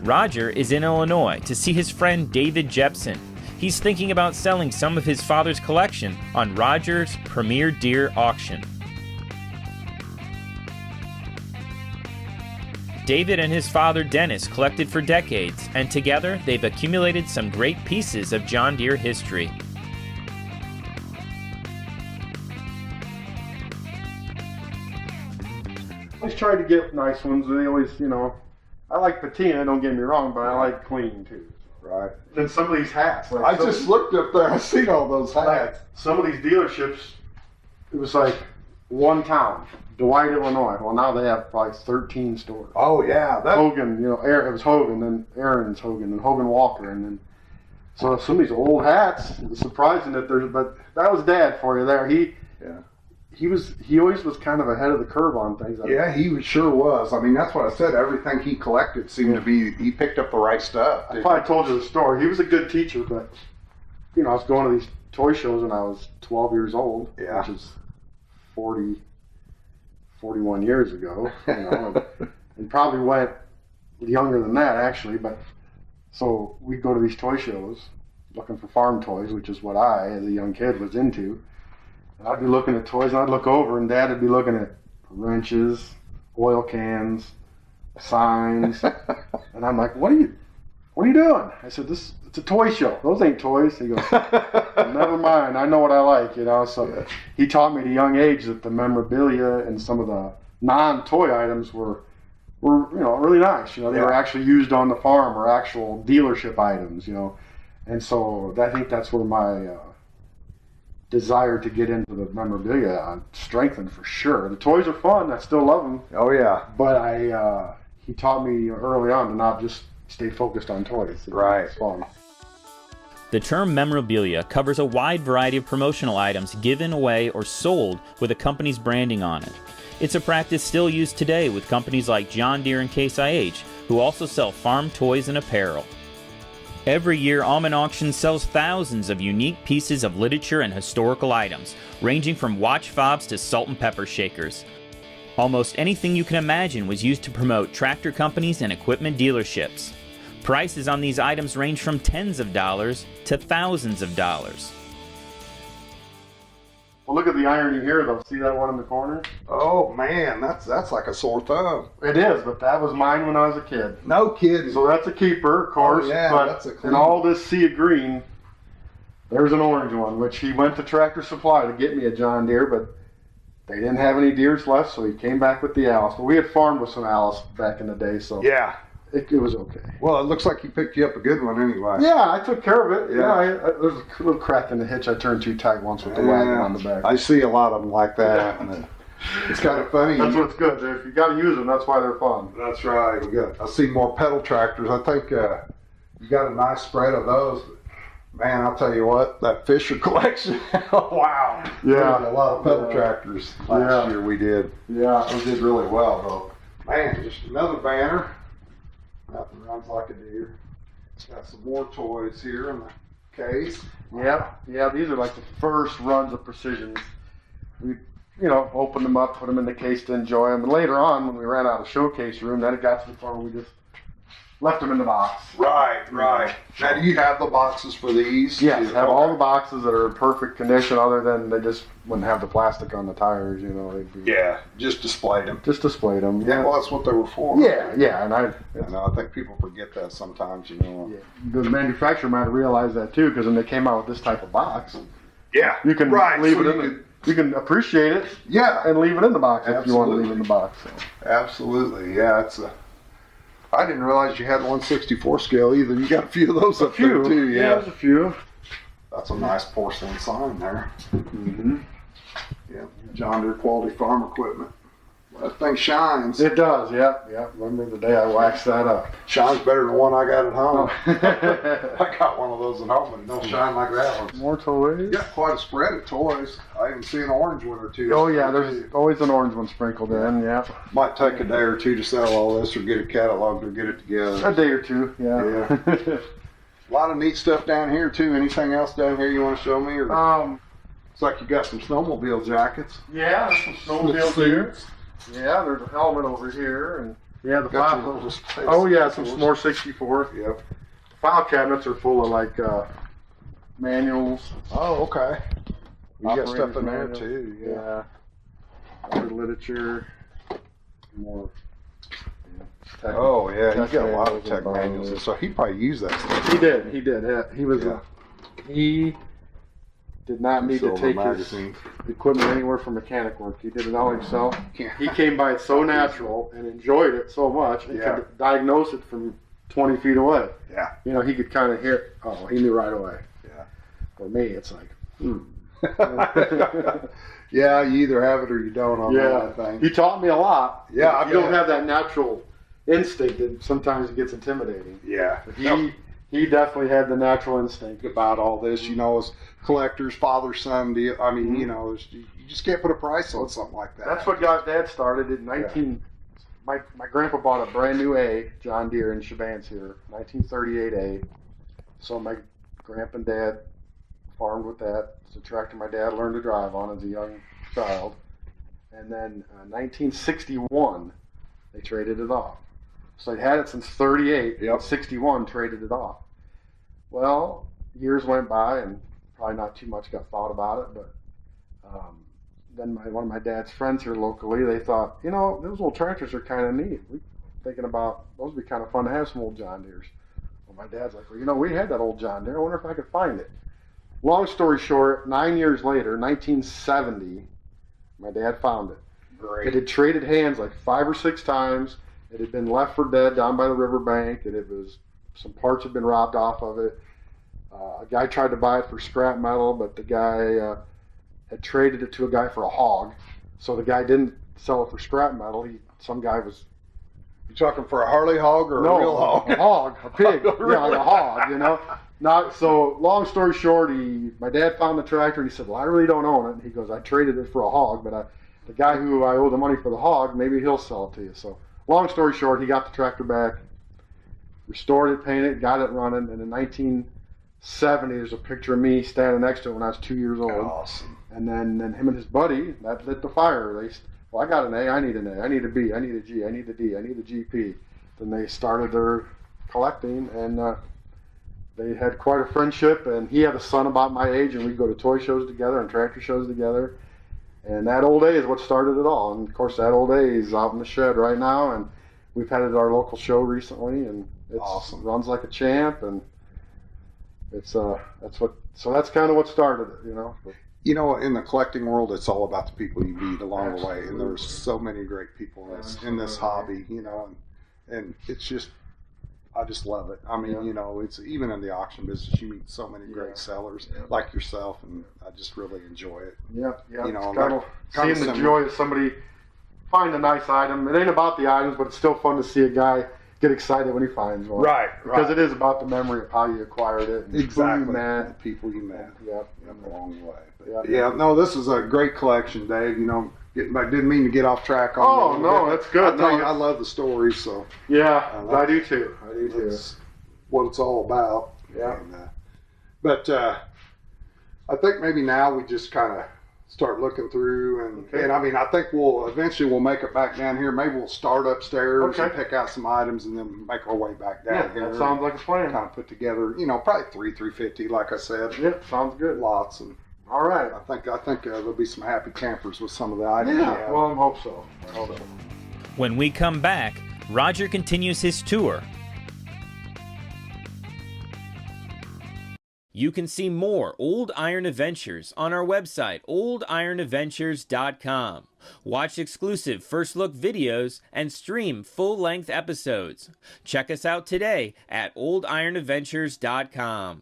Roger is in Illinois to see his friend David Jepson. He's thinking about selling some of his father's collection on Roger's Premier Deere auction. David and his father Dennis collected for decades, and together they've accumulated some great pieces of John Deere history. I always try to get nice ones. They always, you know, I like patina, don't get me wrong, but I like clean too. Right. Then some of these hats. Like I just looked up there. I seen all those hats. like some of these dealerships, it was like one town, Dwight, Illinois. Well, now they have probably 13 stores. Oh yeah, that Hogan, you know, it was Hogan, then Aaron's Hogan, and Hogan Walker, and then so some of these old hats. It's surprising that there's, but that was Dad for you there. He always was kind of ahead of the curve on things. Yeah, he sure was. I mean, that's what I said. Everything he collected seemed to be, he picked up the right stuff. I probably told you the story. He was a good teacher, but, you know, I was going to these toy shows when I was 12 years old, which is 41 years ago, you know, and probably went younger than that, actually. But so we'd go to these toy shows looking for farm toys, which is what I, as a young kid, was into. I'd be looking at toys, and I'd look over, and Dad would be looking at wrenches, oil cans, signs, and I'm like, "What are you doing?" I said, "It's a toy show. Those ain't toys." He goes, "Never mind. I know what I like, you know." So he taught me at a young age that the memorabilia and some of the non-toy items were you know, really nice. You know, they were actually used on the farm or actual dealership items, you know, and so I think that's where my desire to get into the memorabilia strengthened for sure. The toys are fun. I still love them. Oh yeah. But he taught me early on to not just stay focused on toys. Right. It's fun. The term memorabilia covers a wide variety of promotional items given away or sold with a company's branding on it. It's a practice still used today with companies like John Deere and Case IH, who also sell farm toys and apparel. Every year, Aumann Auction sells thousands of unique pieces of literature and historical items, ranging from watch fobs to salt and pepper shakers. Almost anything you can imagine was used to promote tractor companies and equipment dealerships. Prices on these items range from tens of dollars to thousands of dollars. Well, look at the irony here, though. See that one in the corner? Oh man, that's like a sore thumb. It is, but that was mine when I was a kid. No kidding. So that's a keeper, of course. Oh, yeah, but that's a clean. in all this sea of green, there's an orange one, which he went to Tractor Supply to get me a John Deere, but they didn't have any Deeres left, so he came back with the Alice. But we had farmed with some Alice back in the day, so yeah, it was okay. Well, it looks like he picked you up a good one anyway. Yeah, I took care of it. Yeah, there was a little crack in the hitch. I turned too tight once with the wagon on the back. I see a lot of them like that. And it's kind of funny. That's what's good. If you got to use them, that's why they're fun. That's right. I see more pedal tractors. I think you got a nice spread of those. Man, I'll tell you what, that Fisher collection. Wow. Yeah. There's a lot of pedal tractors last year we did. Yeah. We did really well, though. Man, just another banner. Nothing runs like a deer. It's got some more toys here in the case. Yeah, these are like the first runs of Precisions. We, you know, opened them up, put them in the case to enjoy them. And later on, when we ran out of showcase room, then it got to the point where we just left them in the box. Right. Now, do you have the boxes for these? Yes, have all the boxes that are in perfect condition, other than they just wouldn't have the plastic on the tires, you know. Just displayed them. Just displayed them. Yeah, well, that's what they were for. Yeah, and I think people forget that sometimes, you know. Yeah. The manufacturer might have realized that too, because when they came out with this type of box, you can leave it in. You can appreciate it, and leave it in the box if you want to leave it in the box. So. Absolutely, yeah. I didn't realize you had 1/64 scale either. You got a few of those up there too. Yeah, there's a few. That's a nice porcelain sign there. Mm-hmm. Yeah, John Deere quality farm equipment. That thing shines. It does, yeah. Remember the day I waxed that up. Shines better than the one I got at home. I got one of those at home and don't shine like that one. More toys? Yeah, quite a spread of toys. I even see an orange one or two. Oh yeah, there's always an orange one sprinkled in, yeah. Might take a day or two to sell all this or get it cataloged or get it together. A day or two, yeah. A lot of neat stuff down here too. Anything else down here you want to show me? Or it's like you got some snowmobile jackets. Yeah, there's some snowmobiles here. Yeah, there's a helmet over here, and Yeah, the Got your file. little displays. Oh yeah, some more 64. Yep. File cabinets are full of like manuals. Oh, okay. You got Operator's stuff in there manual. too. Yeah. Other literature. More. Oh yeah, tech he's got a lot of manuals tech and manuals, and so he probably used that stuff. He did. Yeah, he was. Yeah. He did not need to Silver take magazines. his equipment anywhere for mechanic work. He did it all himself. Yeah. He came by it so natural and enjoyed it so much, and Yeah. could diagnose it from 20 feet away. Yeah. You know, he could kind of hear. Oh, he knew right away. Yeah. For me, it's like. Yeah, you either have it or you don't on that thing. He taught me a lot. Yeah, I If you don't bet. have that natural instinct, it sometimes it gets intimidating. Yeah. But he definitely had the natural instinct. About all this, you know, as collectors, father-son deal. I mean, Mm-hmm. you know, you just can't put a price on something like that. That's what got Dad started in 19. My grandpa bought a brand new A John Deere in Chabans here, 1938 A. So my grandpa and Dad farmed with that. It's a tractor my dad learned to drive on as a young child. And then 1961, they traded it off. So they had it since 38. Yep. And 61 traded it off. Well, years went by and probably not too much got thought about it, but then one of my dad's friends here locally, they thought, you know, those old tractors are kind of neat. We're thinking about those would be kind of fun to have some old John Deeres. Well, my dad's like, well, you know, we had that old John Deere. I wonder if I could find it. Long story short, 9 years later, 1970, my dad found it. Great. It had traded hands like 5 or 6 times. It had been left for dead down by the riverbank, and some parts had been robbed off of it. A guy tried to buy it for scrap metal, but the guy had traded it to a guy for a hog. So the guy didn't sell it for scrap metal. Some guy was You talking for a Harley hog or a real hog? a hog, a pig, like a hog, you know. Not so. Long story short, my dad found the tractor and he said, "Well, I really don't own it." And he goes, "I traded it for a hog, but the guy who I owe the money for the hog, maybe he'll sell it to you." So, long story short, he got the tractor back, restored it, painted it, got it running, and in 1970, there's a picture of me standing next to it when I was 2 years old. Awesome. And then him and his buddy, that lit the fire. Well, I got an A, I need an A, I need a B, I need a G, I need a D, I need a GP. Then they started their collecting, and they had quite a friendship. And he had a son about my age, and we'd go to toy shows together and tractor shows together. And that old A is what started it all. And of course, that old A is out in the shed right now, and we've had it at our local show recently, and it Awesome. runs like a champ. And it's that's kind of what started it, you know. You know, in the collecting world, it's all about the people you meet along the way, and there's so many great people in this hobby, you know, and it's just, I just love it. I mean, you know, it's even in the auction business, you meet so many great sellers like yourself, and I just really enjoy it. Yeah. You know, It's kind of kind seeing of the joy of somebody find a nice item. It ain't about the items, but it's still fun to see a guy get excited when he finds one. Right. Because it is about the memory of how you acquired it. And Exactly. Who you met. The people you met. Yep. Along the way. Yep. Yeah, no, this is a great collection, Dave. You know, I didn't mean to get off track on Oh, you. no, that's good. I tell No, you, I love the stories, so Yeah, like I do too. I do too. that's what it's all about. Yeah. And, but I think maybe now we just kind of start looking through, and I mean, I think we'll eventually make it back down here. Maybe we'll start upstairs and pick out some items, and then make our way back down Yeah, here. that sounds like a plan. Kind of put together, you know, probably 350, like I said. Yep, sounds good. Lots, and All right. I think there'll be some happy campers with some of the items. we Yeah, have. well, I hope so. When we come back, Roger continues his tour. You can see more Old Iron Adventures on our website, oldironadventures.com. Watch exclusive first look videos and stream full-length episodes. Check us out today at oldironadventures.com.